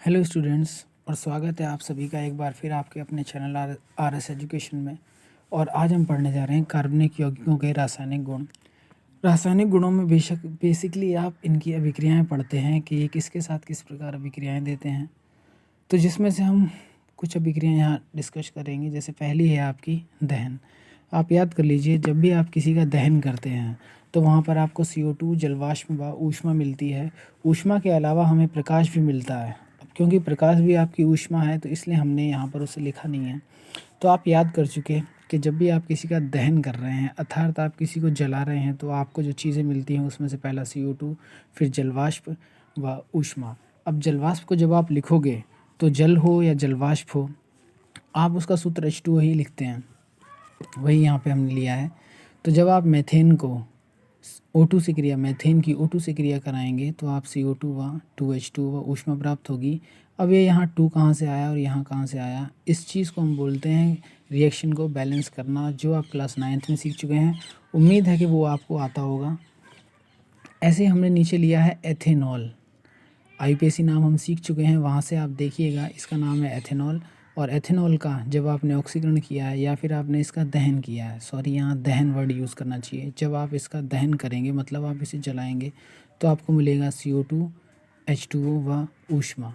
Hello students, और स्वागत है आप सभी का एक बार फिर आपके अपने चैनल आर एस एजुकेशन में। और आज हम पढ़ने जा रहे हैं कार्बनिक यौगिकों के रासायनिक गुण। रासायनिक गुणों में बेसिकली आप इनकी अभिक्रियाएं पढ़ते हैं कि ये किसके साथ किस प्रकार अभिक्रियाएं देते हैं। तो जिसमें से हम कुछ अभिक्रियाएं यहाँ डिस्कस करेंगे। जैसे पहली है आपकी दहन। आप याद कर लीजिए, जब भी आप किसी का दहन करते हैं तो वहाँ पर आपको CO2 जलवाष्प व ऊष्मा मिलती है। ऊष्मा के अलावा हमें प्रकाश भी मिलता है। अब क्योंकि प्रकाश भी आपकी ऊष्मा है तो इसलिए हमने यहाँ पर उसे लिखा नहीं है। तो आप याद कर चुके कि जब भी आप किसी का दहन कर रहे हैं अर्थात आप किसी को जला रहे हैं तो आपको जो चीज़ें मिलती हैं उसमें से पहला CO2, फिर जलवाष्प व ऊष्मा। अब जलवाष्प को जब आप लिखोगे तो जल हो या जलवाष्प हो, आप उसका सूत्र H2O ही लिखते हैं। वही यहाँ पे हमने लिया है। तो जब आप मेथेन को O2 से क्रिया मेथेन की O2 से क्रिया कराएंगे तो आप CO2 व 2H2 व ऊष्मा प्राप्त होगी। अब ये यहाँ 2 कहाँ से आया और यहाँ कहाँ से आया, इस चीज़ को हम बोलते हैं रिएक्शन को बैलेंस करना, जो आप क्लास 9th में सीख चुके हैं। उम्मीद है कि वो आपको आता होगा। ऐसे हमने नीचे लिया है एथेनॉल। IUPAC नाम हम सीख चुके हैं, वहाँ से आप देखिएगा इसका नाम है एथेनॉल। और एथेनॉल का जब आपने ऑक्सीकरण किया है या फिर आपने इसका दहन किया है, सॉरी यहाँ दहन वर्ड यूज़ करना चाहिए, जब आप इसका दहन करेंगे मतलब आप इसे जलाएंगे तो आपको मिलेगा CO2, H2O व ऊष्मा।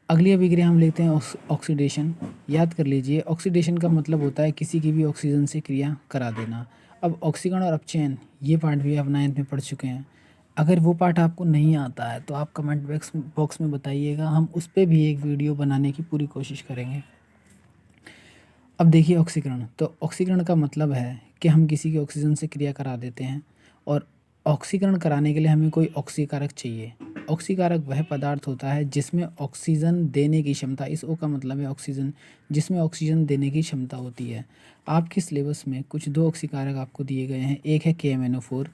अगली अभिक्रिया हम लेते हैं ऑक्सीडेशन। याद कर लीजिए, ऑक्सीडेशन का मतलब होता है किसी की भी ऑक्सीजन से क्रिया करा देना। अब ऑक्सीकरण और अपचयन ये पार्ट भी आप 9th में पढ़ चुके हैं। अगर वो पार्ट आपको नहीं आता है तो आप कमेंट बॉक्स में बताइएगा, हम उस पर भी एक वीडियो बनाने की पूरी कोशिश करेंगे। अब देखिए ऑक्सीकरण। तो ऑक्सीकरण का मतलब है कि हम किसी की ऑक्सीजन से क्रिया करा देते हैं, और ऑक्सीकरण कराने के लिए हमें कोई ऑक्सीकारक चाहिए। ऑक्सीकारक वह पदार्थ होता है जिसमें ऑक्सीजन देने की क्षमता, इस O का मतलब है ऑक्सीजन, जिसमें ऑक्सीजन देने की क्षमता होती है। आपके सिलेबस में कुछ 2 ऑक्सीकारक आपको दिए गए हैं। एक है KMnO4,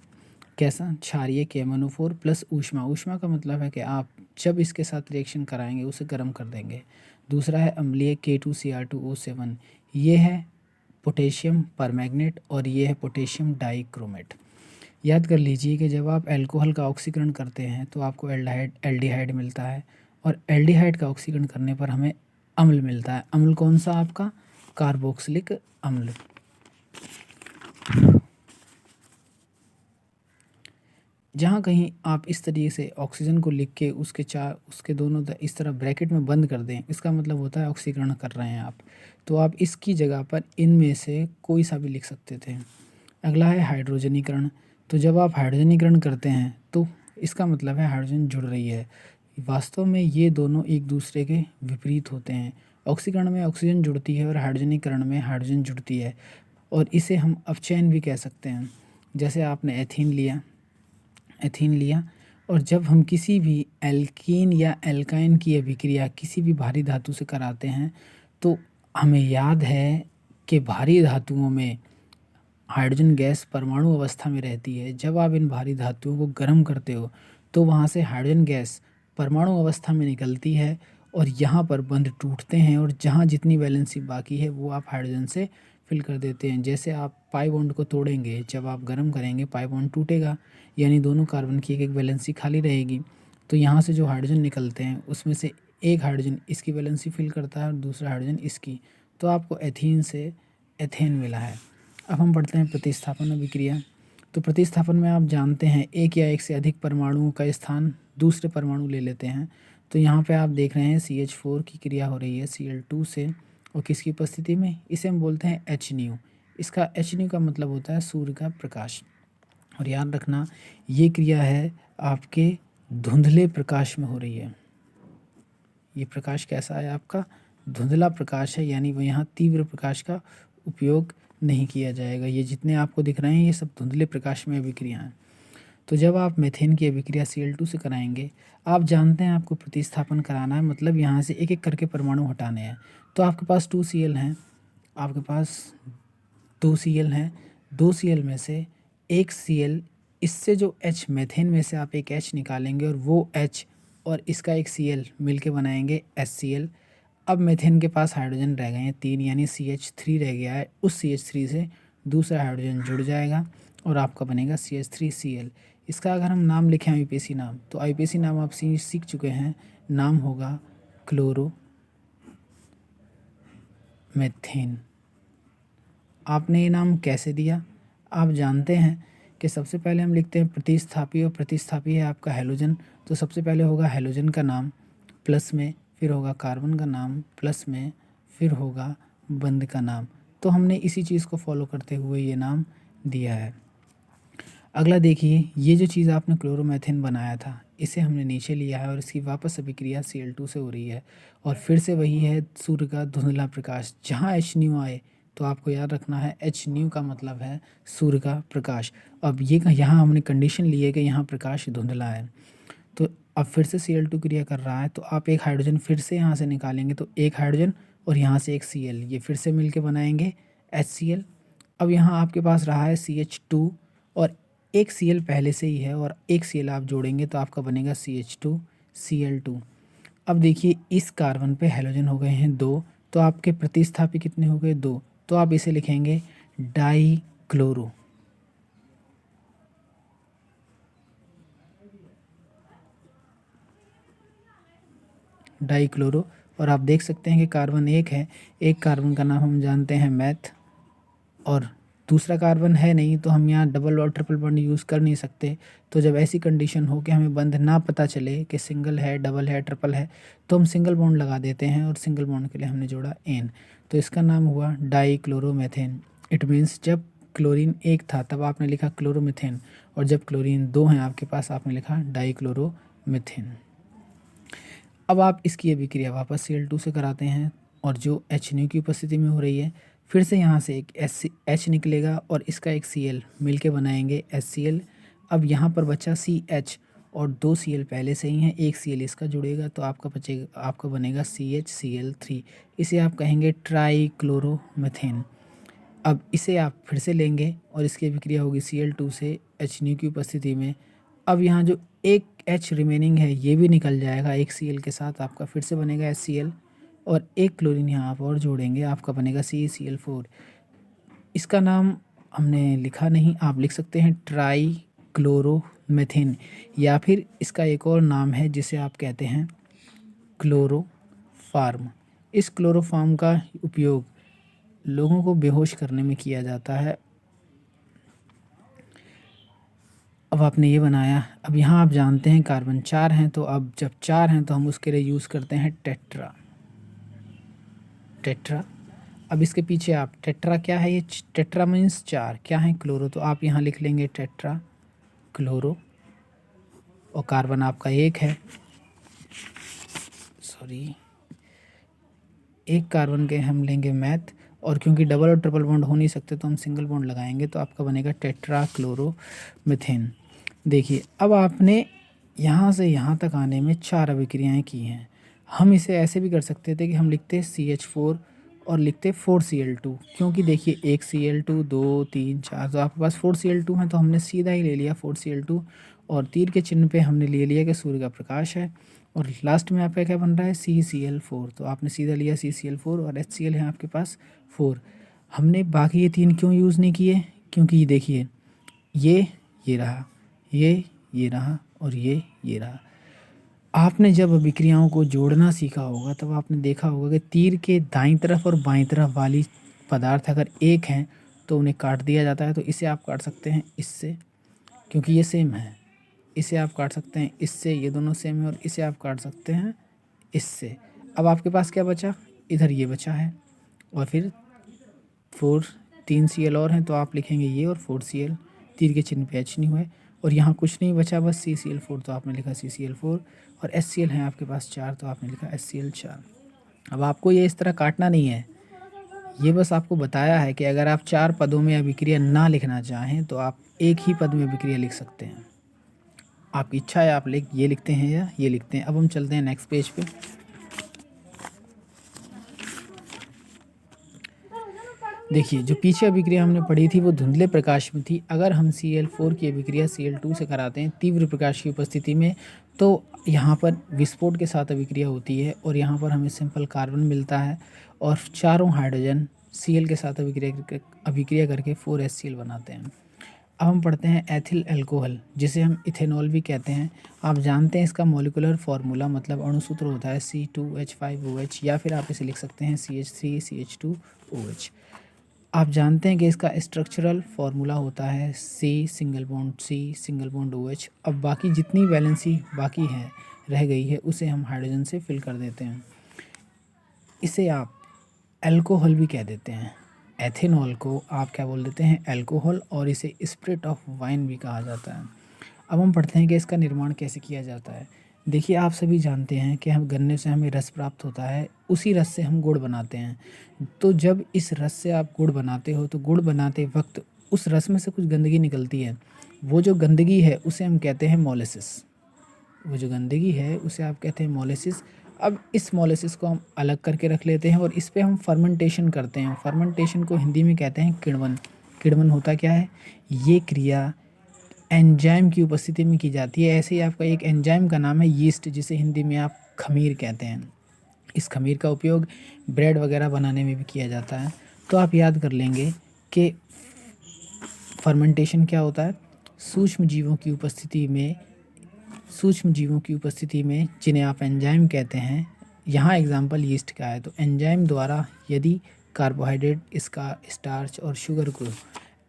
कैसा क्षारीय KMnO4 प्लस ऊष्मा। ऊष्मा का मतलब है कि आप जब इसके साथ रिएक्शन कराएंगे उसे गर्म कर देंगे। दूसरा है अम्लीय K2Cr2O7, ये है पोटेशियम परमैंगनेट और ये है पोटेशियम डाइक्रोमेट। याद कर लीजिए कि जब आप अल्कोहल का ऑक्सीकरण करते हैं तो आपको एल्डिहाइड मिलता है, और एल्डिहाइड का ऑक्सीकरण करने पर हमें अम्ल मिलता है। अम्ल कौन सा? आपका कार्बोक्सिलिक अम्ल। जहाँ कहीं आप इस तरीके से ऑक्सीजन को लिख के उसके दोनों इस तरह ब्रैकेट में बंद कर दें, इसका मतलब होता है ऑक्सीकरण कर रहे हैं आप। तो आप इसकी जगह पर इनमें से कोई सा भी लिख सकते थे। अगला है हाइड्रोजनीकरण। तो जब आप हाइड्रोजनीकरण करते हैं तो इसका मतलब है हाइड्रोजन जुड़ रही है। वास्तव में ये दोनों एक दूसरे के विपरीत होते हैं। ऑक्सीकरण में ऑक्सीजन जुड़ती है और हाइड्रोजनीकरण में हाइड्रोजन जुड़ती है, और इसे हम अपचयन भी कह सकते हैं। जैसे आपने एथीन लिया, और जब हम किसी भी एल्कीन या एल्काइन की अभिक्रिया किसी भी भारी धातु से कराते हैं तो हमें याद है कि भारी धातुओं में हाइड्रोजन गैस परमाणु अवस्था में रहती है। जब आप इन भारी धातुओं को गर्म करते हो तो वहाँ से हाइड्रोजन गैस परमाणु अवस्था में निकलती है, और यहाँ पर बंध टूटते हैं, और जहाँ जितनी वैलेंसी बाकी है वो आप हाइड्रोजन से फिल कर देते हैं। जैसे आप पाई बॉन्ड को तोड़ेंगे, जब आप गर्म करेंगे पाई बॉन्ड टूटेगा, यानी दोनों कार्बन की एक एक वैलेंसी खाली रहेगी। तो यहाँ से जो हाइड्रोजन निकलते हैं उसमें से एक हाइड्रोजन इसकी वैलेंसी फिल करता है और दूसरा हाइड्रोजन इसकी, तो आपको एथीन से एथेन मिला है। अब हम पढ़ते हैं प्रतिस्थापन अभिक्रिया। तो प्रतिस्थापन में आप जानते हैं एक या एक से अधिक परमाणुओं का स्थान दूसरे परमाणु ले लेते हैं। तो यहाँ पे आप देख रहे हैं CH4 की क्रिया हो रही है Cl2 से, और किसकी उपस्थिति में? इसे हम बोलते हैं HNu। इसका HNu का मतलब होता है सूर्य का प्रकाश। और याद रखना ये क्रिया है आपके धुंधले प्रकाश में हो रही है। ये प्रकाश कैसा है? आपका धुंधला प्रकाश है, यानी वो यहाँ तीव्र प्रकाश का उपयोग नहीं किया जाएगा। ये जितने आपको दिख रहे हैं ये सब धुंधले प्रकाश में अभिक्रिया हैं। तो जब आप मेथेन की अभिक्रिया Cl2 से कराएंगे, आप जानते हैं आपको प्रतिस्थापन कराना है, मतलब यहाँ से एक एक करके परमाणु हटाने हैं। तो आपके पास 2Cl हैं, आपके पास 2Cl हैं, 2Cl में से एक Cl, इससे जो H मेथेन में से आप एक H निकालेंगे और वो H और इसका एक Cl मिलके बनाएंगे HCl। अब मेथेन के पास हाइड्रोजन रह गए हैं 3, यानी CH3 रह गया है। उस CH3 से दूसरा हाइड्रोजन जुड़ जाएगा और आपका बनेगा CH3Cl। इसका अगर हम नाम लिखें आईयूपीएसी नाम, तो आईयूपीएसी नाम आप सीख चुके हैं, नाम होगा क्लोरोमेथेन। आपने ये नाम कैसे दिया? आप जानते हैं कि सबसे पहले हम लिखते हैं प्रतिस्थापी, और प्रतिस्थापी है आपका हैलोजन, तो सबसे पहले होगा हैलोजन का नाम प्लस में, फिर होगा कार्बन का नाम प्लस में, फिर होगा बंध का नाम। तो हमने इसी चीज़ को फॉलो करते हुए ये नाम दिया है। अगला देखिए, ये जो चीज़ आपने क्लोरोमेथेन बनाया था, इसे हमने नीचे लिया है और इसकी वापस अभिक्रिया Cl2 से हो रही है, और फिर से वही है सूर्य का धुंधला प्रकाश। जहाँ H न्यू आए तो आपको याद रखना है H न्यू का मतलब है सूर्य का प्रकाश। अब ये यहाँ हमने कंडीशन ली है कि यहाँ प्रकाश धुंधला है, तो अब फिर से Cl2 क्रिया कर रहा है, तो आप एक हाइड्रोजन फिर से यहाँ से निकालेंगे, तो एक हाइड्रोजन और यहाँ से एक Cl, ये फिर से मिलके बनाएंगे HCl। अब यहाँ आपके पास रहा है CH2 और एक Cl पहले से ही है, और एक Cl आप जोड़ेंगे तो आपका बनेगा CH2Cl2। अब देखिए इस कार्बन पे हैलोजन हो गए हैं 2, तो आपके प्रतिस्थापी कितने हो गए? 2, तो आप इसे लिखेंगे डाईक्लोरो। डाईक्लोरो। और आप देख सकते हैं कि कार्बन एक है, एक कार्बन का नाम हम जानते हैं मैथ, और दूसरा कार्बन है नहीं, तो हम यहाँ डबल और ट्रिपल बॉन्ड यूज़ कर नहीं सकते। तो जब ऐसी कंडीशन हो कि हमें बंध ना पता चले कि सिंगल है, डबल है, ट्रिपल है, तो हम सिंगल बॉन्ड लगा देते हैं, और सिंगल बॉन्ड के लिए हमने जोड़ा एन, तो इसका नाम हुआ डाईक्लोरोमेथेन। इट मीन्स जब क्लोरीन एक था तब आपने लिखा क्लोरोमीथेन, और जब क्लोरीन 2 हैं आपके पास आपने लिखा डाईक्लोरोमीथेन। अब आप इसकी अभिक्रिया वापस Cl2 से कराते हैं, और जो H न्यू की उपस्थिति में हो रही है, फिर से यहाँ से एक H निकलेगा और इसका एक Cl मिलके बनाएंगे HCl। अब यहाँ पर बचा CH और 2 Cl पहले से ही हैं, एक Cl इसका जुड़ेगा, तो आपका बनेगा CHCl3। इसे आप कहेंगे ट्राईक्लोरोमेथेन। अब इसे आप फिर से लेंगे और इसकी अभिक्रिया होगी Cl2 से H न्यू की उपस्थिति में। अब यहाँ जो एक H रिमेनिंग है ये भी निकल जाएगा एक Cl के साथ, आपका फिर से बनेगा HCl, और एक क्लोरीन यहाँ आप और जोड़ेंगे, आपका बनेगा CCl4। इसका नाम हमने लिखा नहीं, आप लिख सकते हैं ट्राईक्लोरोमेथेन, या फिर इसका एक और नाम है जिसे आप कहते हैं क्लोरोफार्म। इस क्लोरोफार्म का उपयोग लोगों को बेहोश करने में किया जाता है। अब आपने ये बनाया, अब यहाँ आप जानते हैं कार्बन 4 हैं, तो अब जब 4 हैं तो हम उसके लिए यूज़ करते हैं टेट्रा। अब इसके पीछे आप टेट्रा क्या है, ये टेट्रा मीन्स 4, क्या है? क्लोरो, तो आप यहाँ लिख लेंगे टेट्रा क्लोरो, और कार्बन आपका एक है, सॉरी एक कार्बन के हम लेंगे मैथ, और क्योंकि डबल और ट्रिपल बॉन्ड हो नहीं सकते तो हम सिंगल बॉन्ड लगाएंगे, तो आपका बनेगा टेट्राक्लोरोमीथेन। देखिए अब आपने यहाँ से यहाँ तक आने में 4 अभिक्रियाएँ की हैं। हम इसे ऐसे भी कर सकते थे कि हम लिखते CH4 और लिखते 4Cl2, क्योंकि देखिए एक Cl2 2 3 4, तो आपके पास 4Cl2 है, तो हमने सीधा ही ले लिया 4Cl2, और तीर के चिन्ह पे हमने ले लिया कि सूर्य का प्रकाश है, और लास्ट में आपका क्या बन रहा है CCl4, तो आपने सीधा लिया CCl4, और HCl है आपके पास 4। हमने बाकी ये 3 क्यों यूज़ नहीं किए? क्योंकि ये देखिए ये रहा, ये रहा, और ये रहा। आपने जब अभिक्रियाओं को जोड़ना सीखा होगा तब आपने देखा होगा कि तीर के दाईं तरफ और बाईं तरफ वाली पदार्थ अगर एक हैं तो उन्हें काट दिया जाता है। तो इसे आप काट सकते हैं इससे, क्योंकि ये सेम है, इसे आप काट सकते हैं इससे, ये दोनों सेम है, और इसे आप काट सकते हैं इससे। अब आपके पास क्या बचा? इधर ये बचा है, और फिर 3 Cl और हैं, तो आप लिखेंगे ये और 4Cl, तीर के चिन्ह पे H नहीं हुए, और यहाँ कुछ नहीं बचा बस CCl4, तो आपने लिखा CCl4, और HCl है आपके पास 4, तो आपने लिखा HCl4। अब आपको ये इस तरह काटना नहीं है, ये बस आपको बताया है कि अगर आप 4 पदों में अभिक्रिया ना लिखना चाहें तो आप एक ही पद में अभिक्रिया लिख सकते हैं। आपकी इच्छा है, आप ये लिखते हैं या ये लिखते हैं। अब हम चलते हैं नेक्स्ट पेज पे। देखिए जो पीछे अभिक्रिया हमने पढ़ी थी वो धुंधले प्रकाश में थी। अगर हम Cl4 की अभिक्रिया Cl2 से कराते हैं तीव्र प्रकाश की उपस्थिति में, तो यहाँ पर विस्फोट के साथ अभिक्रिया होती है, और यहाँ पर हमें सिंपल कार्बन मिलता है, और चारों हाइड्रोजन Cl के साथ अभिक्रिया करके 4HCl बनाते हैं। अब हम पढ़ते हैं एथिल अल्कोहल, जिसे हम इथेनॉल भी कहते हैं। आप जानते हैं इसका मॉलिक्यूलर फार्मूला मतलब अणुसूत्र होता है C2H5OH, या फिर आप इसे लिख सकते हैं CH3CH2OH। आप जानते हैं कि इसका स्ट्रक्चरल फार्मूला होता है C≡C≡OH। अब बाकी जितनी वैलेंसी बाकी है रह गई है उसे हम हाइड्रोजन से फिल कर देते हैं। इसे आप अल्कोहल भी कह देते हैं। एथेनॉल को आप क्या बोल देते हैं, अल्कोहल, और इसे स्पिरिट ऑफ वाइन भी कहा जाता है। अब हम पढ़ते हैं कि इसका निर्माण कैसे किया जाता है। देखिए, आप सभी जानते हैं कि हम गन्ने से हमें रस प्राप्त होता है, उसी रस से हम गुड़ बनाते हैं। तो जब इस रस से आप गुड़ बनाते हो तो गुड़ बनाते वक्त उस रस में से कुछ गंदगी निकलती है। वो जो गंदगी है उसे हम कहते हैं मोलेसिस। वो जो गंदगी है उसे आप कहते हैं मोलेसिस। अब इस मोलेसिस को हम अलग करके रख लेते हैं और इस पे हम फर्मेंटेशन करते हैं। फर्मेंटेशन को हिंदी में कहते हैं किण्वन। किण्वन होता क्या है? ये क्रिया एंजाइम की उपस्थिति में की जाती है। ऐसे ही आपका एक एंजाइम का नाम है यीस्ट, जिसे हिंदी में आप खमीर कहते हैं। इस खमीर का उपयोग ब्रेड वगैरह बनाने में भी किया जाता है। तो आप याद कर लेंगे कि फर्मेंटेशन क्या होता है। सूक्ष्म जीवों की उपस्थिति में जिन्हें आप एंजाइम कहते हैं, यहाँ एग्जाम्पल यीस्ट का है। तो एंजाइम द्वारा यदि कार्बोहाइड्रेट, इसका स्टार्च और शुगर को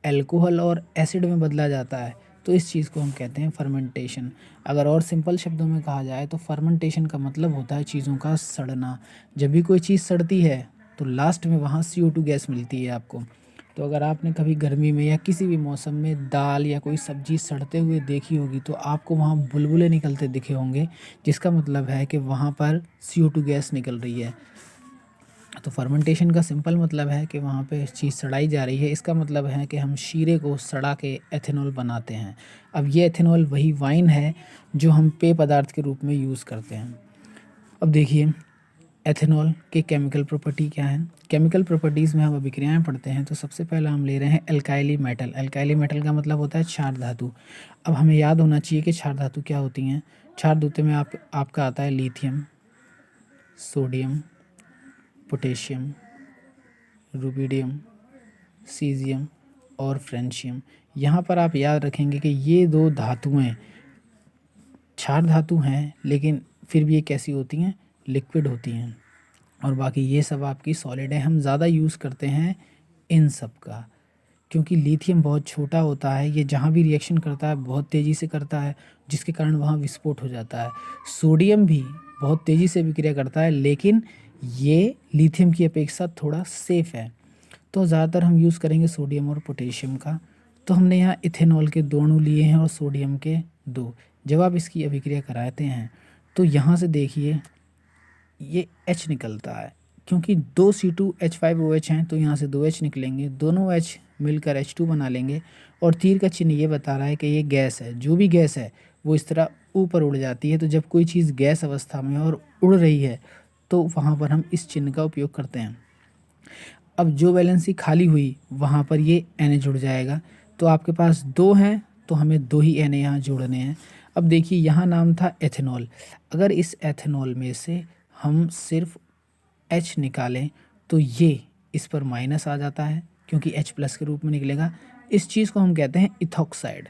अल्कोहल और एसिड में बदला जाता है तो इस चीज़ को हम कहते हैं फर्मेंटेशन। अगर और सिंपल शब्दों में कहा जाए तो फर्मेंटेशन का मतलब होता है चीज़ों का सड़ना। जब भी कोई चीज़ सड़ती है तो लास्ट में वहाँ CO2 गैस मिलती है आपको। तो अगर आपने कभी गर्मी में या किसी भी मौसम में दाल या कोई सब्ज़ी सड़ते हुए देखी होगी तो आपको वहाँ बुलबुले निकलते दिखे होंगे, जिसका मतलब है कि वहाँ पर CO2 गैस निकल रही है। तो फर्मेंटेशन का सिंपल मतलब है कि वहाँ पे चीज़ सड़ाई जा रही है। इसका मतलब है कि हम शीरे को सड़ा के एथेनॉल बनाते हैं। अब ये एथेनॉल वही वाइन है जो हम पेय पदार्थ के रूप में यूज़ करते हैं। अब देखिए, एथेनॉल के केमिकल प्रॉपर्टी क्या है। केमिकल प्रॉपर्टीज़ में हम अभिक्रियाएं पढ़ते हैं तो सबसे पहला हम ले रहे हैं एल्काइली मेटल। एल्काइली मेटल का मतलब होता है क्षार धातु। अब हमें याद होना चाहिए कि क्षार धातु क्या होती हैं। क्षार धातु में आपका आता है lithium, sodium, potassium, rubidium, caesium और फ्रेंशियम। यहाँ पर आप याद रखेंगे कि ये 2 धातुएं क्षार धातु हैं, लेकिन फिर भी ये कैसी होती हैं, लिक्विड होती हैं। और बाकी ये सब आपकी सॉलिड है। हम ज़्यादा यूज़ करते हैं इन सब का, क्योंकि लिथियम बहुत छोटा होता है। ये जहाँ भी रिएक्शन करता है बहुत तेज़ी से करता है, जिसके कारण वहाँ विस्फोट हो जाता है। सोडियम भी बहुत तेज़ी से विक्रिया करता है, लेकिन ये लिथियम की अपेक्षा थोड़ा सेफ़ है। तो ज़्यादातर हम यूज़ करेंगे सोडियम और पोटेशियम का। तो हमने यहाँ इथेनॉल के 2 अणु लिए हैं और सोडियम के 2। जब आप इसकी अभिक्रिया कराते हैं तो यहाँ से देखिए ये H निकलता है, क्योंकि 2 C2H5OH हैं तो यहाँ से 2 H निकलेंगे। दोनों H मिलकर H2 बना लेंगे। और तीर का चिन्ह ये बता रहा है कि ये गैस है। जो भी गैस है वो इस तरह ऊपर उड़ जाती है। तो जब कोई चीज़ गैस अवस्था में और उड़ रही है तो वहाँ पर हम इस चिन्ह का उपयोग करते हैं। अब जो वैलेंसी खाली हुई वहाँ पर ये Na जुड़ जाएगा। तो आपके पास 2 हैं तो हमें 2 ही Na यहाँ जोड़ने हैं। अब देखिए, यहाँ नाम था एथेनॉल। अगर इस एथेनॉल में से हम सिर्फ H निकालें तो ये इस पर माइनस आ जाता है, क्योंकि H प्लस के रूप में निकलेगा। इस चीज़ को हम कहते हैं इथॉक्साइड।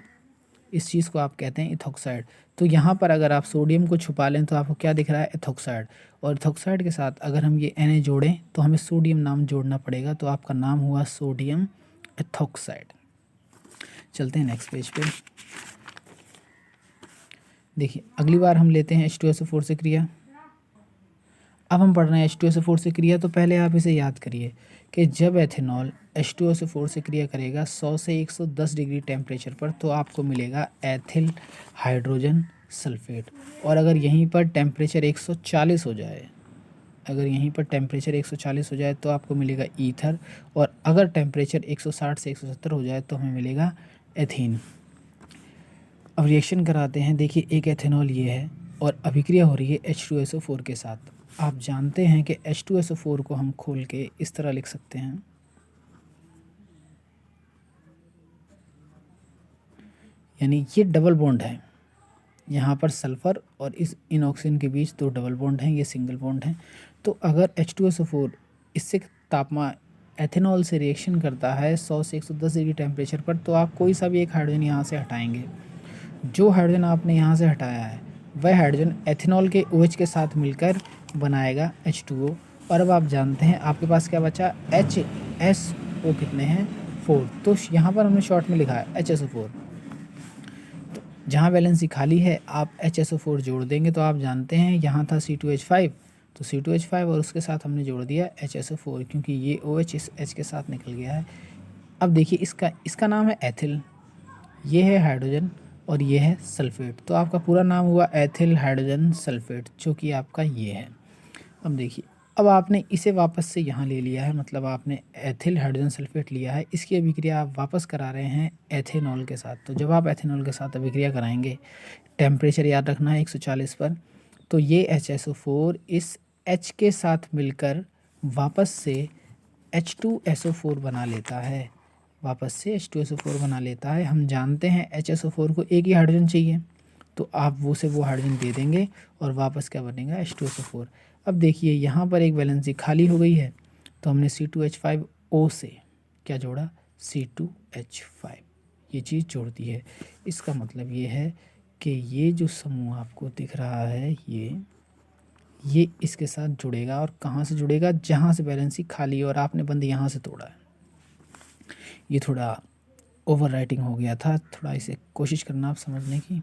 इस चीज़ को आप कहते हैं इथॉक्साइड। तो यहाँ पर अगर आप सोडियम को छुपा लें तो आपको क्या दिख रहा है, इथॉक्साइड। और इथॉक्साइड के साथ अगर हम ये Na जोड़ें तो हमें सोडियम नाम जोड़ना पड़ेगा। तो आपका नाम हुआ सोडियम इथॉक्साइड। चलते हैं नेक्स्ट पेज पे। देखिए, अगली बार हम लेते हैं H2SO4 से क्रिया। अब हम पढ़ रहे हैं H2SO4 से क्रिया। तो पहले आप इसे याद करिए कि जब एथेनॉल H2SO4 से क्रिया करेगा 100 से 110 डिग्री टेम्परेचर पर तो आपको मिलेगा एथिल हाइड्रोजन सल्फेट। और अगर यहीं पर टेम्परेचर 140 हो जाए, तो आपको मिलेगा ईथर। और अगर टेम्परेचर 160 से 170 हो जाए तो हमें मिलेगा एथीन। अब रिएक्शन कराते हैं। देखिए, एक एथेनॉल ये है और अभिक्रिया हो रही है H2SO4 के साथ। आप जानते हैं कि H2SO4 को हम खोल के इस तरह लिख सकते हैं, यानी ये डबल बॉन्ड है। यहाँ पर सल्फ़र और इस इन ऑक्सीजन के बीच 2 डबल बॉन्ड हैं, ये सिंगल बॉन्ड हैं। तो अगर H2SO4 इससे तापमान एथेनॉल से रिएक्शन करता है 100 से 110 डिग्री टेम्परेचर पर, तो आप कोई सा भी एक हाइड्रोजन यहाँ से हटाएंगे। जो हाइड्रोजन आपने यहाँ से हटाया है वह हाइड्रोजन एथेनॉल के OH के साथ मिलकर बनाएगा H2O। और अब आप जानते हैं आपके पास क्या बचा, HSO कितने हैं, 4। तो यहाँ पर हमने शॉर्ट में लिखा है HSO4। तो जहाँ वैलेंसी खाली है आप HSO4 जोड़ देंगे। तो आप जानते हैं यहाँ था C2H5, तो C2H5 और उसके साथ हमने जोड़ दिया HSO4, क्योंकि ये OH इस H के साथ निकल गया है। अब देखिए इसका नाम है एथिल, ये है हाइड्रोजन और ये है सल्फेट। तो आपका पूरा नाम हुआ एथिल हाइड्रोजन सल्फेट, जो कि आपका ये है। अब देखिए, अब आपने इसे वापस से यहाँ ले लिया है, मतलब आपने एथिल हाइड्रोजन सल्फेट लिया है, इसकी अभिक्रिया आप वापस करा रहे हैं एथेनॉल के साथ। तो जब आप एथेनॉल के साथ अभिक्रिया कराएंगे, टेम्परेचर याद रखना है 140 पर, तो ये HSO4 इस H के साथ मिलकर वापस से H2SO4 बना लेता है, वापस से H2SO4 बना लेता है। हम जानते हैं HSO4 को एक ही हाइड्रोजन चाहिए, तो आप वो हाइड्रोजन दे देंगे और वापस क्या बनेगा, H2SO4। अब देखिए यहाँ पर एक वैलेंसी खाली हो गई है, तो हमने C2H5O से क्या जोड़ा, C2H5, ये चीज़ जोड़ दी है। इसका मतलब ये है कि ये जो समूह आपको दिख रहा है ये इसके साथ जुड़ेगा। और कहाँ से जुड़ेगा, जहाँ से वैलेंसी खाली है और आपने बंद यहाँ से तोड़ा है। ये थोड़ा ओवर राइटिंग हो गया था, थोड़ा इसे कोशिश करना आप समझने की।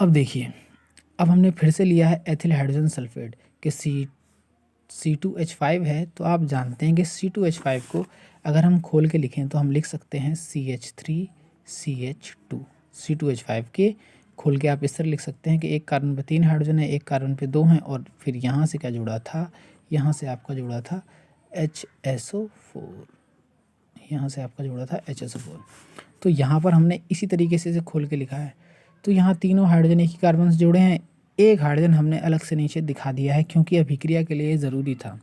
अब देखिए, अब हमने फिर से लिया है एथिल हाइड्रोजन सल्फेट कि C2H5 है, तो आप जानते हैं कि C2H5 को अगर हम खोल के लिखें तो हम लिख सकते हैं CH3CH2। C2H5 के खोल के आप इस तरह लिख सकते हैं कि एक कार्बन पे 3 हाइड्रोजन है, एक कार्बन पे 2 हैं, और फिर यहाँ से क्या जुड़ा था, यहाँ से आपका जुड़ा था HSO4, यहाँ से आपका जुड़ा था HSO4। तो यहाँ पर हमने इसी तरीके से इसे खोल के लिखा है। तो यहाँ तीनों हाइड्रोजन एक ही कार्बन से जुड़े हैं, एक हाइड्रोजन हमने अलग से नीचे दिखा दिया है क्योंकि अभिक्रिया के लिए ज़रूरी था,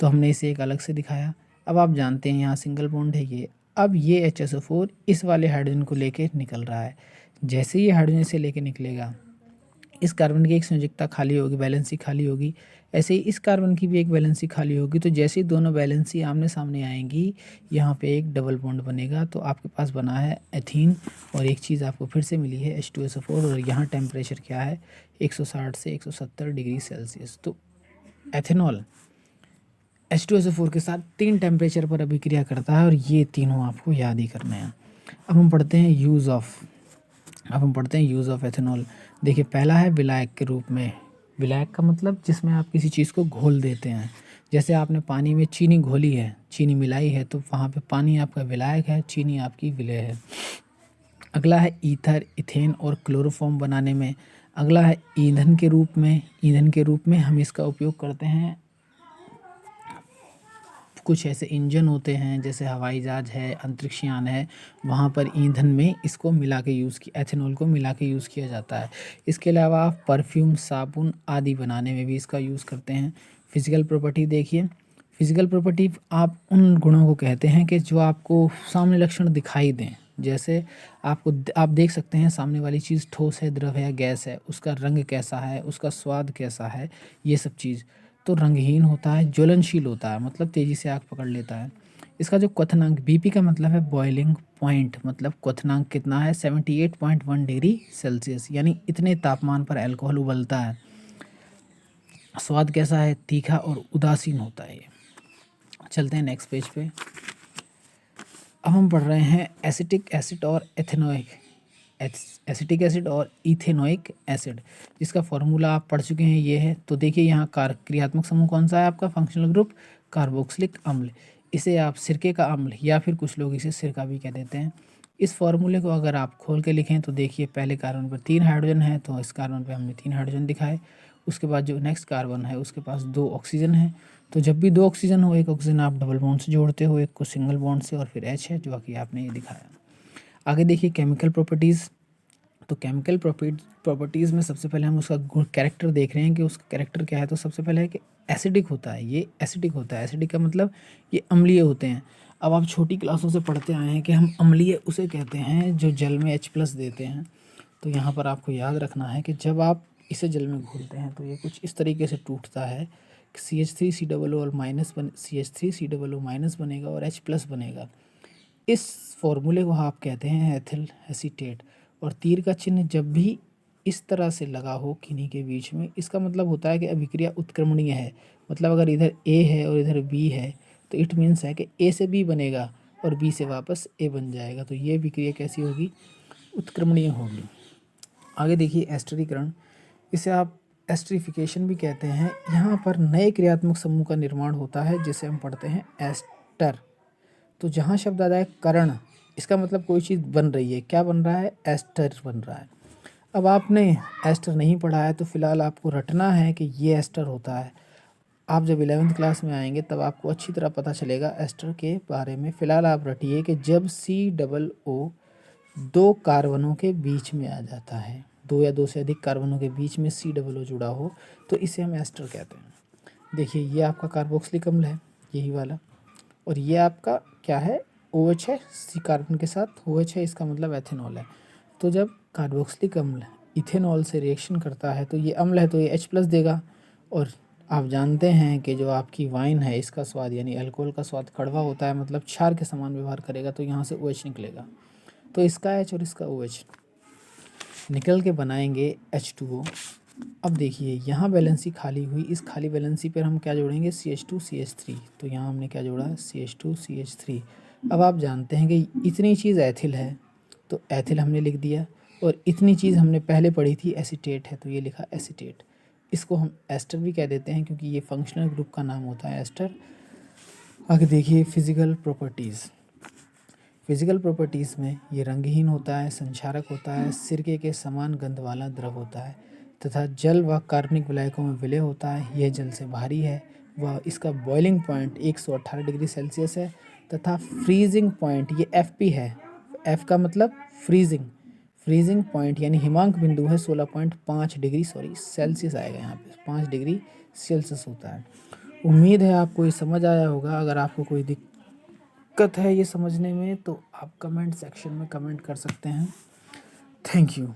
तो हमने इसे एक अलग से दिखाया। अब आप जानते हैं यहाँ सिंगल बॉन्ड है ये। अब ये HSO4 इस वाले हाइड्रोजन को लेके निकल रहा है। जैसे ये हाइड्रोजन से लेके निकलेगा, इस कार्बन की एक संयोजकता खाली होगी, वैलेंसी खाली होगी, ऐसे ही इस कार्बन की भी एक वैलेंसी खाली होगी। तो जैसे ही दोनों वैलेंसी आमने सामने आएंगी, यहाँ पे एक डबल बॉन्ड बनेगा। तो आपके पास बना है एथीन, और एक चीज़ आपको फिर से मिली है H2SO4, और यहाँ टेम्परेचर क्या है 160 से 170 डिग्री सेल्सियस। तो एथेनॉल H2SO4 के साथ 3 टेम्परेचर पर अभिक्रिया करता है, और ये तीनों आपको याद ही करने हैं। अब हम पढ़ते हैं यूज़ ऑफ एथेनॉल। देखिए, पहला है विलायक के रूप में। विलायक का मतलब जिसमें आप किसी चीज़ को घोल देते हैं। जैसे आपने पानी में चीनी घोली है, चीनी मिलाई है, तो वहाँ पे पानी आपका विलायक है, चीनी आपकी विलेय है। अगला है ईथर, इथेन और क्लोरोफॉर्म बनाने में। अगला है ईंधन के रूप में हम इसका उपयोग करते हैं। कुछ ऐसे इंजन होते हैं जैसे हवाई जहाज है, अंतरिक्ष यान है, वहाँ पर ईंधन में इसको मिला के एथेनॉल को मिला के यूज़ किया जाता है। इसके अलावा आप परफ्यूम, साबुन आदि बनाने में भी इसका यूज़ करते हैं। फिजिकल प्रॉपर्टी देखिए, फिजिकल प्रॉपर्टी आप उन गुणों को कहते हैं कि जो आपको सामने लक्षण दिखाई दें। जैसे आप देख सकते हैं सामने वाली चीज़ ठोस है, द्रव है या गैस है, उसका रंग कैसा है, उसका स्वाद कैसा है, ये सब चीज़। तो रंगहीन होता है, ज्वलनशील होता है, मतलब तेज़ी से आग पकड़ लेता है। इसका जो क्वथनांक, BP का मतलब है बॉइलिंग पॉइंट, मतलब क्वथनांक कितना है 78.1 डिग्री सेल्सियस, यानी इतने तापमान पर अल्कोहल उबलता है। स्वाद कैसा है, तीखा और उदासीन होता है ये। चलते हैं नेक्स्ट पेज पे। अब हम पढ़ रहे हैं एसिटिक एसिड और एसिटिक एसिड और इथेनोइक एसिड, जिसका फॉर्मूला आप पढ़ चुके हैं, ये है। तो देखिए यहाँ क्रियात्मक समूह कौन सा है आपका, फंक्शनल ग्रुप कार्बोक्सिलिक अम्ल। इसे आप सिरके का अम्ल या फिर कुछ लोग इसे सिरका भी कह देते हैं। इस फॉर्मूले को अगर आप खोल के लिखें तो देखिए, पहले कार्बन पर 3 हाइड्रोजन है, तो इस कार्बन पर हमने 3 हाइड्रोजन दिखाए। उसके बाद जो नेक्स्ट कार्बन है उसके पास 2 ऑक्सीजन है। तो जब भी 2 ऑक्सीजन हो, एक ऑक्सीजन आप डबल बॉन्ड से जोड़ते हो, एक को सिंगल बॉन्ड से, और फिर H है जो कि आपने ये दिखाया। आगे देखिए केमिकल प्रॉपर्टीज़। तो केमिकल प्रॉपर्टीज़ में सबसे पहले हम उसका कैरेक्टर देख रहे हैं कि उसका कैरेक्टर क्या है। तो सबसे पहले है कि एसिडिक होता है, ये एसिडिक होता है। एसिडिक का मतलब ये अम्लीय होते हैं। अब आप छोटी क्लासों से पढ़ते आए हैं कि हम अम्लीय उसे कहते हैं जो जल में H+ देते हैं। तो यहाँ पर आपको याद रखना है कि जब आप इसे जल में घोलते हैं तो ये कुछ इस तरीके से टूटता है CH3COO और माइनस CH3COO माइनस बनेगा और H प्लस बनेगा। इस फॉर्मूले को आप कहते हैं एथिल एसीटेट। और तीर का चिन्ह जब भी इस तरह से लगा हो किन्हीं के बीच में, इसका मतलब होता है कि अभिक्रिया उत्क्रमणीय है। मतलब अगर इधर A है और इधर B है तो इट मीन्स है कि A से B बनेगा और B से वापस A बन जाएगा। तो ये अभिक्रिया कैसी होगी? उत्क्रमणीय होगी। आगे देखिए एस्टरीकरण, इसे आप एस्टरीफिकेशन भी कहते हैं। यहाँ पर नए क्रियात्मक समूह का निर्माण होता है जिसे हम पढ़ते हैं एस्टर। तो जहाँ शब्द आ जाए करण, इसका मतलब कोई चीज़ बन रही है। क्या बन रहा है? एस्टर बन रहा है। अब आपने एस्टर नहीं पढ़ा है तो फिलहाल आपको रटना है कि ये एस्टर होता है। आप जब 11वीं क्लास में आएंगे तब आपको अच्छी तरह पता चलेगा एस्टर के बारे में। फ़िलहाल आप रटिए कि जब COO दो कार्बनों के बीच में आ जाता है, दो या दो से अधिक कार्बनों के बीच में COO जुड़ा हो तो इसे हम एस्टर कहते हैं। देखिए ये आपका कार्बोक्सिलिक अम्ल है, यही वाला, और ये आपका क्या है? OH है, C कार्बन के साथ OH है, इसका मतलब एथेनॉल है। तो जब कार्बोक्सिलिक अम्ल इथेनॉल से रिएक्शन करता है तो ये अम्ल है तो ये H प्लस देगा। और आप जानते हैं कि जो आपकी वाइन है इसका स्वाद यानी अल्कोहल का स्वाद कड़वा होता है, मतलब क्षार के समान व्यवहार करेगा, तो यहाँ से OH निकलेगा। तो इसका H और इसका OH निकल के बनाएंगे H2O। अब देखिए यहाँ वैलेंसी खाली हुई, इस खाली वैलेंसी पर हम क्या जोड़ेंगे? CH2CH3। तो यहाँ हमने क्या जोड़ा? CH2CH3। अब आप जानते हैं कि इतनी चीज़ एथिल है तो एथिल हमने लिख दिया, और इतनी चीज़ हमने पहले पढ़ी थी एसीटेट है तो ये लिखा एसीटेट। इसको हम एस्टर भी कह देते हैं क्योंकि ये फंक्शनल ग्रुप का नाम होता है एस्टर। आगे देखिए फिजिकल प्रॉपर्टीज़। फिजिकल प्रॉपर्टीज़ में ये रंगहीन होता है, संक्षारक होता है, सिरके के समान गंध वाला द्रव होता है तथा जल व कार्बनिक विलायकों में विलय होता है। यह जल से भारी है व इसका बॉइलिंग पॉइंट 118 डिग्री सेल्सियस है तथा फ्रीजिंग पॉइंट ये FP है। F का मतलब फ्रीजिंग पॉइंट यानी हिमांक बिंदु है 16.5 डिग्री सेल्सियस आएगा, यहाँ पे 5 डिग्री सेल्सियस होता है। उम्मीद है आपको ये समझ आया होगा। अगर आपको कोई दिक्कत है ये समझने में तो आप कमेंट सेक्शन में कमेंट कर सकते हैं। Thank you.